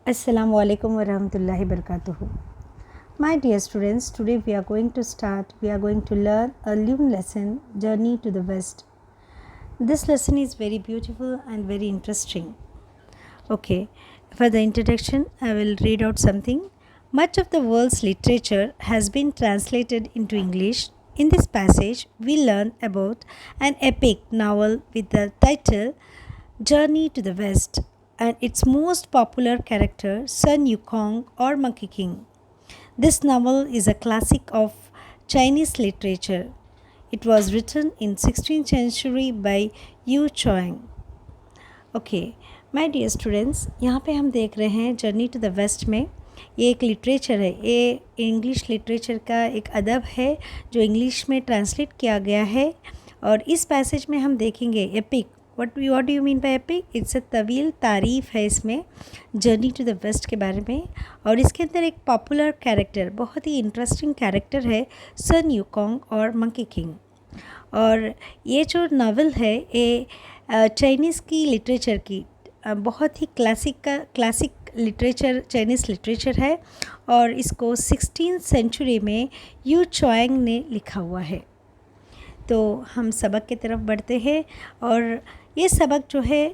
Assalamu alaikum wa rahmatullahi barakatuhu. My dear students, today we are going to learn a new lesson, Journey to the West. This lesson is very beautiful and very interesting. Okay, for the introduction, I will read out something. Much of the world's literature has been translated into English. In this passage, we learn about an epic novel with the title Journey to the West and its most popular character, Sun Yukong or Monkey King. This novel is a classic of Chinese literature. It was written in 16th century by Yu Chuang. Okay my dear students, यहाँ पे हम देख रहे हैं journey to the waste में ये एक literature है, ये इंग्लिश लिटरेचर का एक अदब है जो इंग्लिश में ट्रांसलेट किया गया है। और इस पैसेज में हम देखेंगे epic. What do you mean by epic? It's a तवील तारीफ़ है इसमें जर्नी टू द वेस्ट के बारे में। और इसके अंदर एक पॉपुलर कैरेक्टर, बहुत ही इंटरेस्टिंग कैरेक्टर है, सन यूकोंग और मंकी किंग। और ये जो नावल है ये चाइनीज़ की लिटरेचर की बहुत ही क्लासिक लिटरेचर चाइनीज़ लिटरेचर है और इसको 16th सेंचुरी में यू चुआंग ने लिखा हुआ है। तो हम सबक की तरफ बढ़ते हैं और ये सबक जो है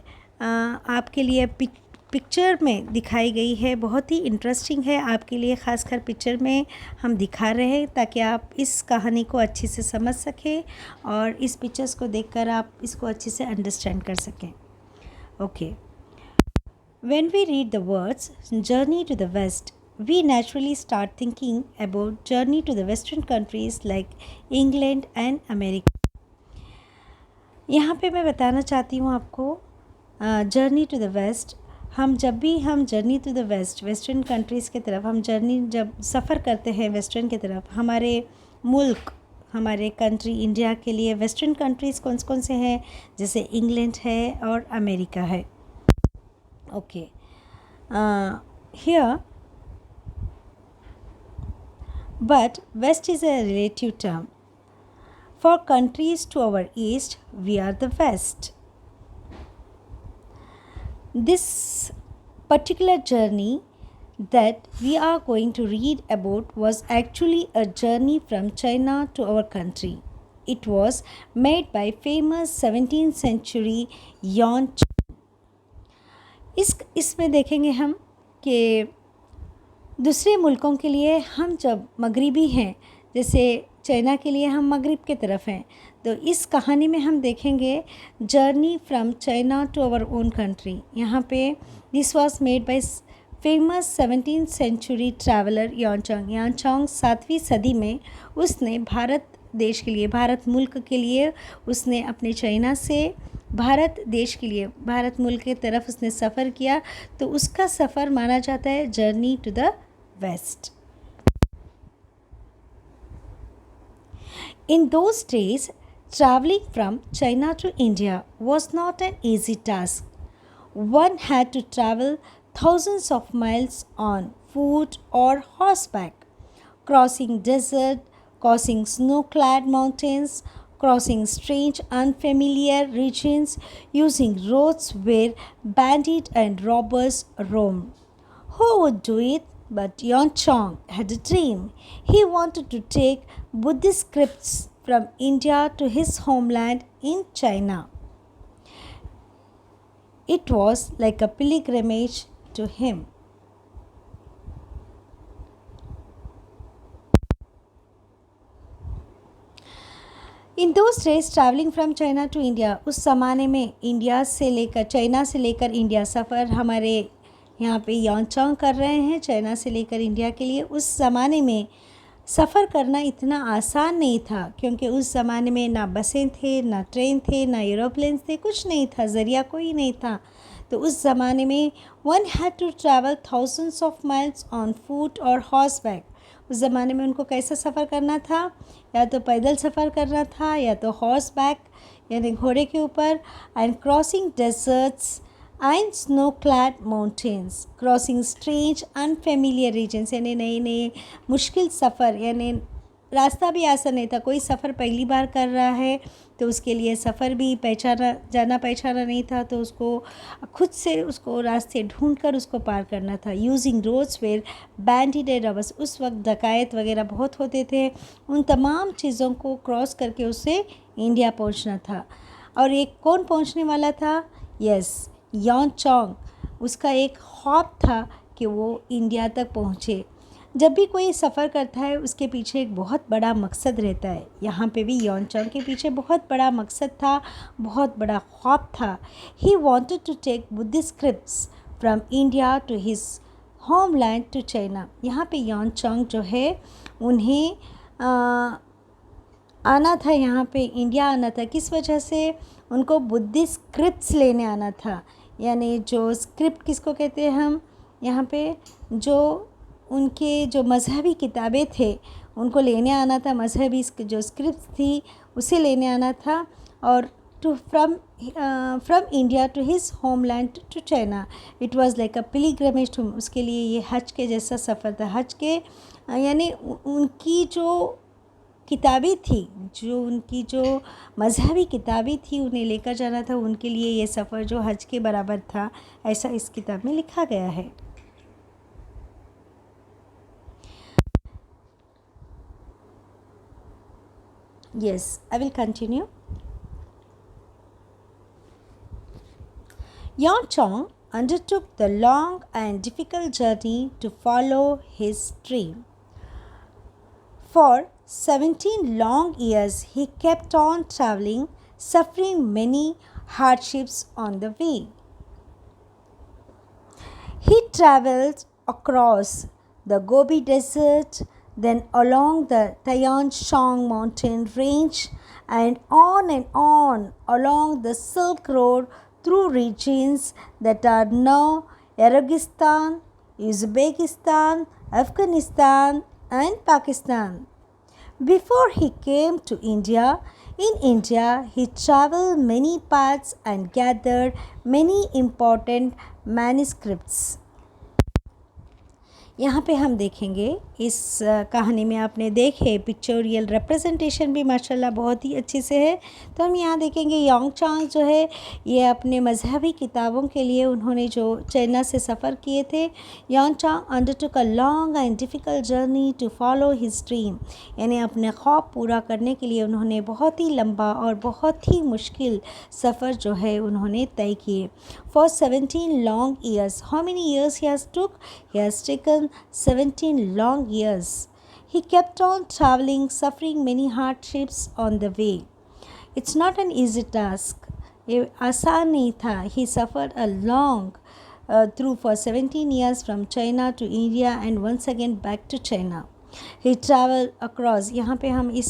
आपके लिए पिक्चर में दिखाई गई है, बहुत ही इंटरेस्टिंग है आपके लिए। ख़ासकर पिक्चर में हम दिखा रहे हैं ताकि आप इस कहानी को अच्छे से समझ सकें और इस पिक्चर्स को देखकर आप इसको अच्छे से अंडरस्टैंड कर सकें। Okay, when we read the words journey to the west, we naturally start thinking about journey to the western countries like England and America. यहाँ पे मैं बताना चाहती हूँ आपको जर्नी टू द वेस्ट। हम journey to the western countries की तरफ हम जब सफ़र करते हैं वेस्टर्न की तरफ, हमारे मुल्क, हमारे कंट्री इंडिया के लिए वेस्टर्न कंट्रीज़ कौन कौन से हैं, जैसे इंग्लैंड है और अमेरिका है। Okay, here but west is a relative term. For countries to our east, we are the west. This particular journey that we are going to read about was actually a journey from China to our country. It was made by famous 17th century Yuan Chang. इसमें देखेंगे हम कि दूसरे मुल्कों के लिए हम जब मगरिबी हैं, जैसे चाइना के लिए हम मगरिब के तरफ हैं, तो इस कहानी में हम देखेंगे journey from China to our own country. यहाँ पे this was made by famous 17th century traveller Xuanzang. Xuanzang 7वीं सदी में उसने भारत देश के लिए, भारत मुल्क के लिए उसने अपने चाइना से भारत देश के लिए, भारत मुल्क की तरफ उसने सफ़र किया, तो उसका सफ़र माना जाता है journey to the West. In those days, traveling from China to India was not an easy task. One had to travel thousands of miles on foot or horseback, crossing desert, crossing snow-clad mountains, crossing strange unfamiliar regions, using roads where bandits and robbers roamed. Who would do it? But Yuan Chang had a dream. He wanted to take Buddhist scripts from India to his homeland in China. It was like a pilgrimage to him. In those days, traveling from China to India, उस ज़माने में India से लेकर, China से लेकर India सफ़र हमारे यहाँ पे यानचांग कर रहे हैं चाइना से लेकर इंडिया के लिए। उस ज़माने में सफ़र करना इतना आसान नहीं था, क्योंकि उस ज़माने में ना बसें थे, ना ट्रेन थे, ना एरोप्लेन्स थे, कुछ नहीं था, ज़रिया कोई नहीं था। तो उस ज़माने में one had to travel thousands of miles on foot और हॉर्स बैक। उस ज़माने में उनको कैसा सफ़र करना था? या तो पैदल सफ़र करना था या तो हॉर्स बैक यानी घोड़े के ऊपर। And crossing deserts and snow-clad mountains, crossing strange unfamiliar regions, यानी नए नए मुश्किल सफ़र, यानी रास्ता भी आसान नहीं था। कोई सफ़र पहली बार कर रहा है तो उसके लिए सफ़र भी जाना पहचाना नहीं था, तो उसको खुद से उसको रास्ते ढूंढ कर उसको पार करना था। यूजिंग रोड्स वेयर बैंडेड रवर्स, उस वक्त डकैत वगैरह बहुत होते थे। उन तमाम चीज़ों को क्रॉस करके उसे इंडिया पहुंचना था। और एक कौन पहुंचने वाला था? यस, यॉन चोंग। उसका एक ख्वाब था कि वो इंडिया तक पहुँचे। जब भी कोई सफ़र करता है उसके पीछे एक बहुत बड़ा मकसद रहता है। यहाँ पे भी यॉन चोंग के पीछे बहुत बड़ा मकसद था, बहुत बड़ा ख्वाब था। He wanted to take Buddhist scripts from India to his homeland to China. यहाँ पे यॉन चोंग जो है उन्हें आना था, यहाँ पे इंडिया आना था। किस वजह से? उनको बुद्धिस्ट स्क्रिप्ट्स लेने आना था। यानी जो स्क्रिप्ट किसको कहते हैं हम यहाँ पे, जो उनके जो मजहबी किताबें थे उनको लेने आना था। मजहबी जो स्क्रिप्ट्स थी उसे लेने आना था। और to from India to his homeland to China, it was like a pilgrimage to, उसके लिए ये हज के जैसा सफ़र था। हज के यानी उनकी जो किताबें थी, जो उनकी जो मजहबी किताबें थी उन्हें लेकर जाना था। उनके लिए ये सफ़र जो हज के बराबर था, ऐसा इस किताब में लिखा गया है। Yes, I will continue. Yuan Chong undertook the long and difficult journey to follow his dream. For 17 long years, he kept on traveling, suffering many hardships on the way. He traveled across the Gobi Desert, then along the Tian Shan mountain range, and on along the Silk Road through regions that are now Kyrgyzstan, Uzbekistan, Afghanistan, and Pakistan. Before he came to India, in India he traveled many paths and gathered many important manuscripts. यहाँ पे हम देखेंगे इस कहानी में आपने देखे pictorial representation भी माशाल्लाह बहुत ही अच्छे से है। तो हम यहाँ देखेंगे यॉन चोंग जो है ये अपने मजहबी किताबों के लिए उन्होंने जो चाइना से सफ़र किए थे। Yuan Chwang undertook a long and difficult journey to follow his dream, यानी अपने ख्वाब पूरा करने के लिए उन्होंने बहुत ही लंबा और बहुत ही मुश्किल सफ़र जो है उन्होंने तय किए। For 17 long years. How many years he has took? He has taken 17 long years. He kept on traveling, suffering many hardships on the way. It's not an easy task. ये आसान नहीं था. He suffered a long through for 17 years from China to India and once again back to China. He traveled across. यहाँ पे हम इस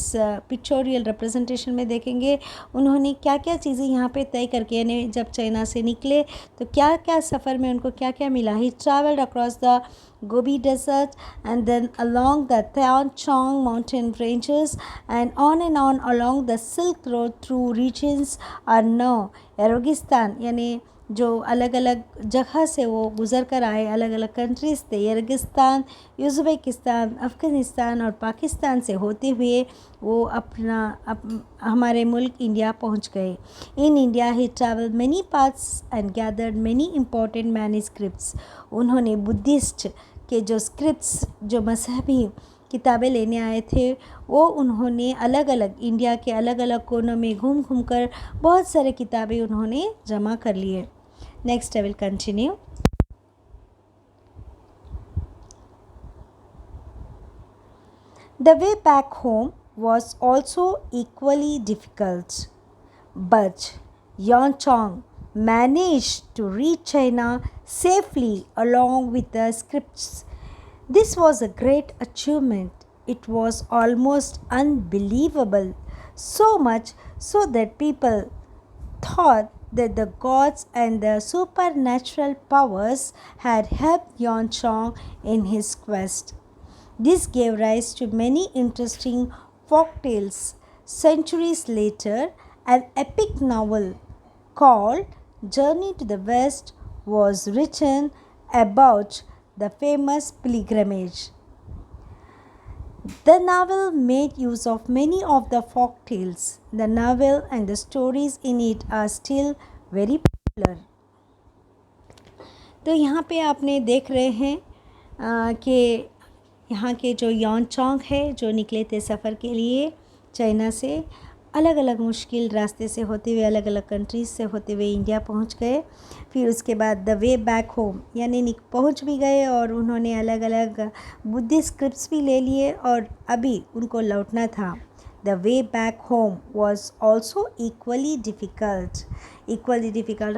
pictorial representation में देखेंगे उन्होंने क्या क्या चीज़ें यहाँ पे तय करके, यानी जब चाइना से निकले तो क्या क्या सफ़र में उनको क्या क्या मिला। He traveled across the Gobi Desert and then along the Tian Shan mountain ranges and on along the Silk Road through regions are now Kyrgyzstan, यानी जो अलग अलग जगह से वो गुज़र कर आए, अलग अलग कंट्रीज़ थे, किर्गिस्तान, उज़्बेकिस्तान, अफ़गानिस्तान और पाकिस्तान से होते हुए वो हमारे मुल्क इंडिया पहुंच गए। In India he travel many paths and gathered many important manuscripts. उन्होंने बुद्धिस्ट के जो स्क्रिप्ट्स, जो मजहबी किताबें लेने आए थे, वो उन्होंने अलग अलग इंडिया के अलग अलग कोनों में घूम घूम कर बहुत सारे किताबें उन्होंने जमा कर लिए। Next I will continue. The way back home was also equally difficult, but Yuan Chong managed to reach China safely along with the scripts. This was a great achievement. It was almost unbelievable, so much so that people thought that the gods and the supernatural powers had helped Yuan Chong in his quest. This gave rise to many interesting folk tales. Centuries later, an epic novel called Journey to the West was written about the famous pilgrimage. The novel made use of many of the folk tales. The novel and the stories in it are still very popular. तो यहाँ पे आपने देख रहे हैं कि यहाँ के जो यॉन चोंग है, जो निकले थे सफ़र के लिए चाइना से, अलग अलग मुश्किल रास्ते से होते हुए, अलग अलग कंट्रीज़ से होते हुए इंडिया पहुँच गए। फिर उसके बाद द वे बैक होम यानी पहुँच भी गए और उन्होंने अलग अलग बुद्धिस्ट स्क्रिप्ट्स भी ले लिए और अभी उनको लौटना था। The way back home was also equally difficult.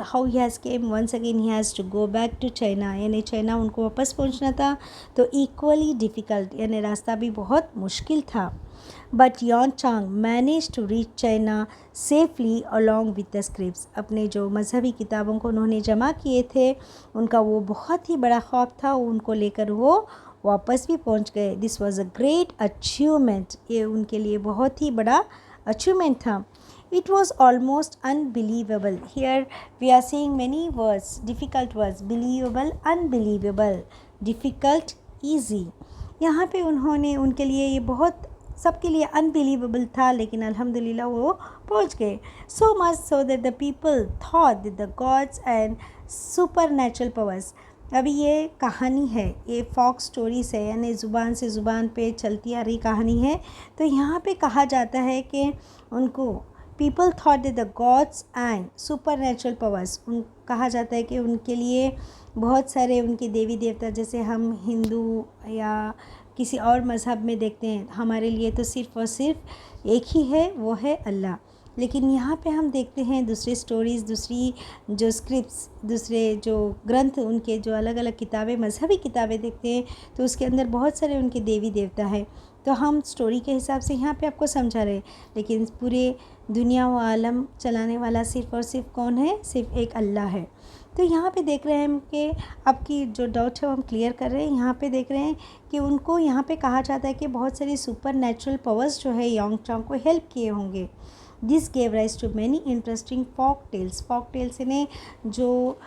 How he has came once again, he has to go back to China. यानी चाइना उनको वापस पहुंचना था, तो equally difficult यानी रास्ता भी बहुत मुश्किल था. But Yuan Chang managed to reach China safely along with the scripts. अपने जो मजहबी किताबों को उन्होंने जमा किए थे, उनका वो बहुत ही बड़ा ख्वाब था, उनको लेकर वो वापस भी पहुंच गए. This was a great achievement. ये उनके लिए बहुत ही बड़ा अचीवमेंट था. It was almost unbelievable. Here we are seeing many words, difficult words. Believable, unbelievable, difficult, easy. यहाँ पे उन्होंने उनके लिए ये बहुत सबके लिए अनबिलीवेबल था, लेकिन अल्हम्दुलिल्लाह वो पहुँच गए. So much so that the people thought that the gods and super natural powers. अभी ये कहानी है, ये फॉक स्टोरीज़ है, यानी ज़ुबान से ज़ुबान पे चलती आ रही कहानी है. तो यहाँ पे कहा जाता है कि उनको people thought that the gods and super natural powers, उन कहा जाता है कि उनके लिए बहुत सारे उनके देवी देवता, जैसे हम हिंदू या किसी और मज़हब में देखते हैं, हमारे लिए तो सिर्फ़ और सिर्फ एक ही है, वो है अल्लाह. लेकिन यहाँ पे हम देखते हैं दूसरी स्टोरीज़, दूसरी जो स्क्रिप्ट्स, दूसरे जो ग्रंथ, उनके जो अलग अलग किताबें, मजहबी किताबें देखते हैं, तो उसके अंदर बहुत सारे उनके देवी देवता हैं. तो हम स्टोरी के हिसाब से यहाँ पे आपको समझा रहे, लेकिन पूरे दुनिया व आलम चलाने वाला सिर्फ़ और सिर्फ कौन है? सिर्फ एक अल्लाह है. तो यहाँ पे देख रहे हैं हम कि आपकी जो डाउट है वो हम क्लियर कर रहे हैं. यहाँ पे देख रहे हैं कि उनको यहाँ पे कहा जाता है कि बहुत सारी सुपर नेचुरल पावर्स जो है योंग चोंग को हेल्प किए होंगे. This gave rise to many interesting folk tales. Folk tales ने जो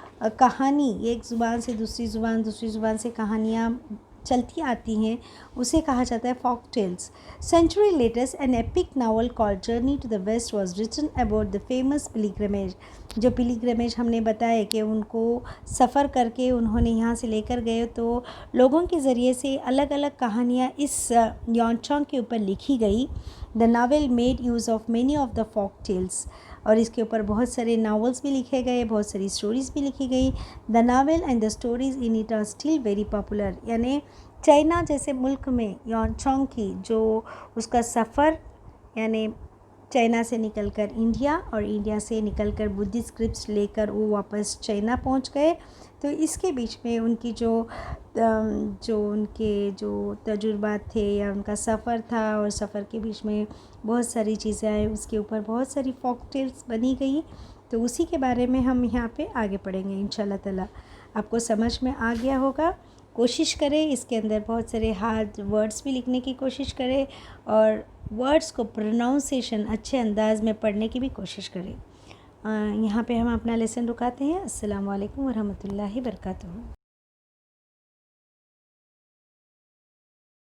कहानी एक ज़ुबान से दूसरी ज़ुबान, दूसरी ज़ुबान से कहानियाँ चलती आती हैं, उसे कहा जाता है folk tales. Century letters an epic novel called journey to the west was written about the famous pilgrimage. जो पिलिग्रमेज हमने बताया कि उनको सफ़र करके उन्होंने यहाँ से लेकर गए, तो लोगों के ज़रिए से अलग अलग कहानियाँ इस योन चोंग के ऊपर लिखी गई. The novel made use of many of the folk tales. और इसके ऊपर बहुत सारे नावल्स भी लिखे गए, बहुत सारी स्टोरीज़ भी लिखी गई. The novel and the stories in it are still very popular. यानी चाइना जैसे मुल्क में योन चोंग की जो उसका सफ़र, यानी चाइना से निकलकर इंडिया और इंडिया से निकलकर बुद्धिस्ट स्क्रिप्ट्स लेकर वो वापस चाइना पहुंच गए. तो इसके बीच में उनकी जो उनके जो तजुर्बात थे या उनका सफ़र था, और सफ़र के बीच में बहुत सारी चीज़ें आई, उसके ऊपर बहुत सारी फॉक टेल्स बनी गई. तो उसी के बारे में हम यहाँ पे आगे पढ़ेंगे इंशाल्लाह ताला. आपको समझ में आ गया होगा. कोशिश करें, इसके अंदर बहुत सारे हार्ड वर्ड्स भी लिखने की कोशिश करें और वर्ड्स को प्रोनाउंसिएशन अच्छे अंदाज में पढ़ने की भी कोशिश करें. यहाँ पे हम अपना लेसन रुकाते हैं. अस्सलाम वालेकुम वरहमतुल्लाहि वबरकातुहू.